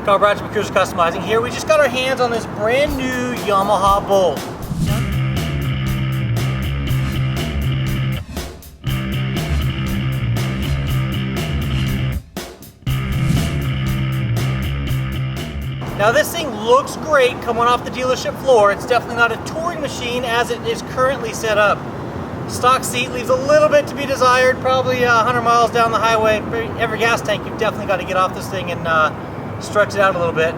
Car brought to you by Cruiser Customizing. Here we just got our hands on this brand new Yamaha Bolt. Now this thing looks great coming off the dealership floor. It's definitely not a touring machine as it is currently set up. Stock seat leaves a little bit to be desired, probably 100 miles down the highway. Every gas tank, you've definitely got to get off this thing and stretch it out a little bit.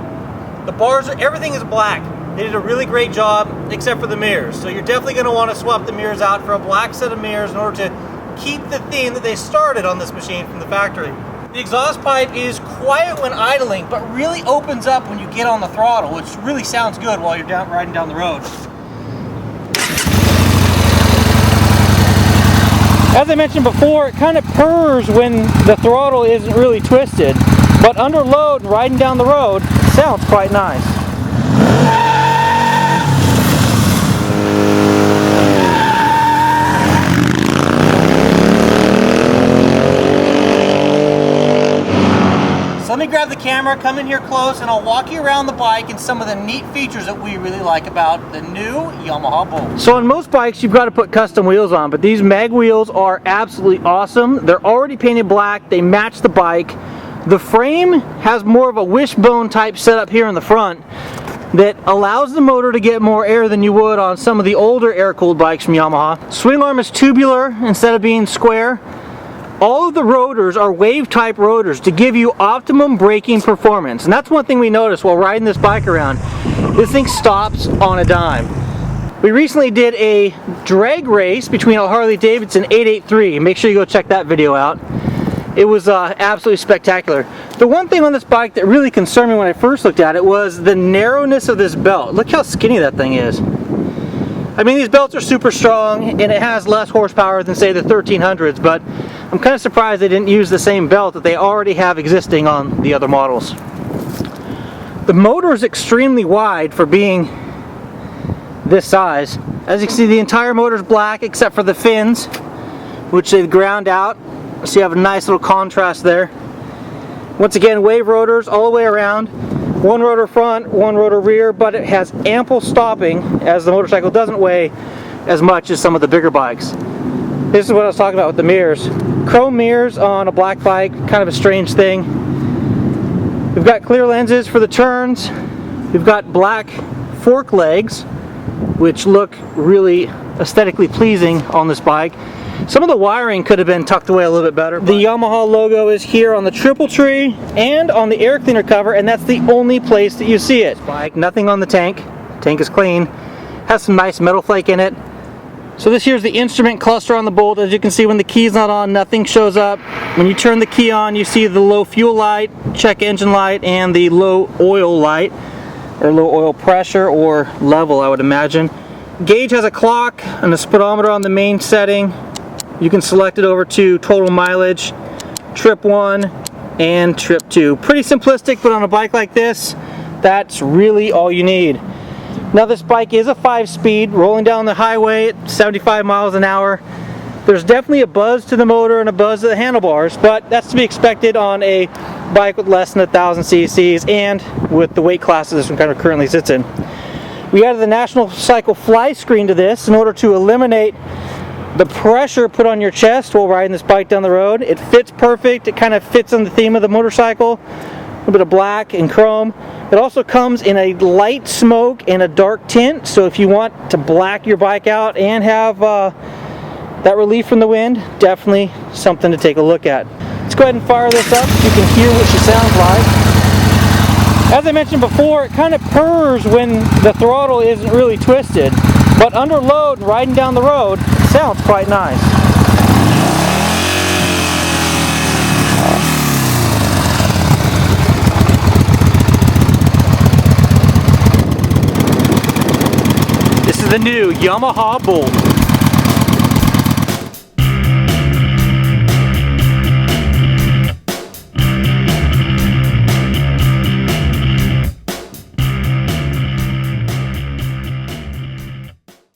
The bars, everything is black. They did a really great job, except for the mirrors. So you're definitely going to want to swap the mirrors out for a black set of mirrors in order to keep the theme that they started on this machine from the factory. The exhaust pipe is quiet when idling, but really opens up when you get on the throttle, which really sounds good while you're riding down the road. As I mentioned before, it kind of purrs when the throttle isn't really twisted, but under load and riding down the road, it sounds quite nice. So let me grab the camera, come in here close, and I'll walk you around the bike and some of the neat features that we really like about the new Yamaha Bolt. So on most bikes, you've got to put custom wheels on, but these mag wheels are absolutely awesome. They're already painted black, they match the bike. The frame has more of a wishbone type setup here in the front that allows the motor to get more air than you would on some of the older air-cooled bikes from Yamaha. Swing arm is tubular instead of being square. All of the rotors are wave type rotors to give you optimum braking performance. And that's one thing we noticed while riding this bike around. This thing stops on a dime. We recently did a drag race between a Harley-Davidson 883. Make sure you go check that video out. It was absolutely spectacular. The one thing on this bike that really concerned me when I first looked at it was the narrowness of this belt. Look how skinny that thing is. I mean, these belts are super strong and it has less horsepower than say the 1300s, but I'm kind of surprised they didn't use the same belt that they already have existing on the other models. The motor is extremely wide for being this size. As you can see, the entire motor is black except for the fins, which they've ground out, so you have a nice little contrast there. Once again, wave rotors all the way around. One rotor front, one rotor rear, but it has ample stopping as the motorcycle doesn't weigh as much as some of the bigger bikes. This is what I was talking about with the mirrors. Chrome mirrors on a black bike, kind of a strange thing. We've got clear lenses for the turns. We've got black fork legs, which look really aesthetically pleasing on this bike. Some of the wiring could have been tucked away a little bit better. The Yamaha logo is here on the triple tree and on the air cleaner cover, and that's the only place that you see it. Bike, nothing on the tank. Tank is clean. Has some nice metal flake in it. So this here's the instrument cluster on the Bolt. As you can see, when the key's not on, nothing shows up. When you turn the key on, you see the low fuel light, check engine light, and the low oil light, or low oil pressure or level, I would imagine. Gauge has a clock and a speedometer on the main setting. You can select it over to total mileage, trip 1 and trip 2. Pretty simplistic, but on a bike like this, that's really all you need. Now this bike is a 5-speed, rolling down the highway at 75 miles an hour. There's definitely a buzz to the motor and a buzz to the handlebars, but that's to be expected on a bike with less than 1,000 cc's and with the weight class that this one kind of currently sits in. We added the National Cycle fly screen to this in order to eliminate the pressure put on your chest while riding this bike down the road. It fits perfect. It kind of fits on the theme of the motorcycle. A little bit of black and chrome. It also comes in a light smoke and a dark tint, so if you want to black your bike out and have that relief from the wind, definitely something to take a look at. Let's go ahead and fire this up so you can hear what she sounds like. As I mentioned before, it kind of purrs when the throttle isn't really twisted, but under load and riding down the road, it sounds quite nice. This is the new Yamaha Bolt.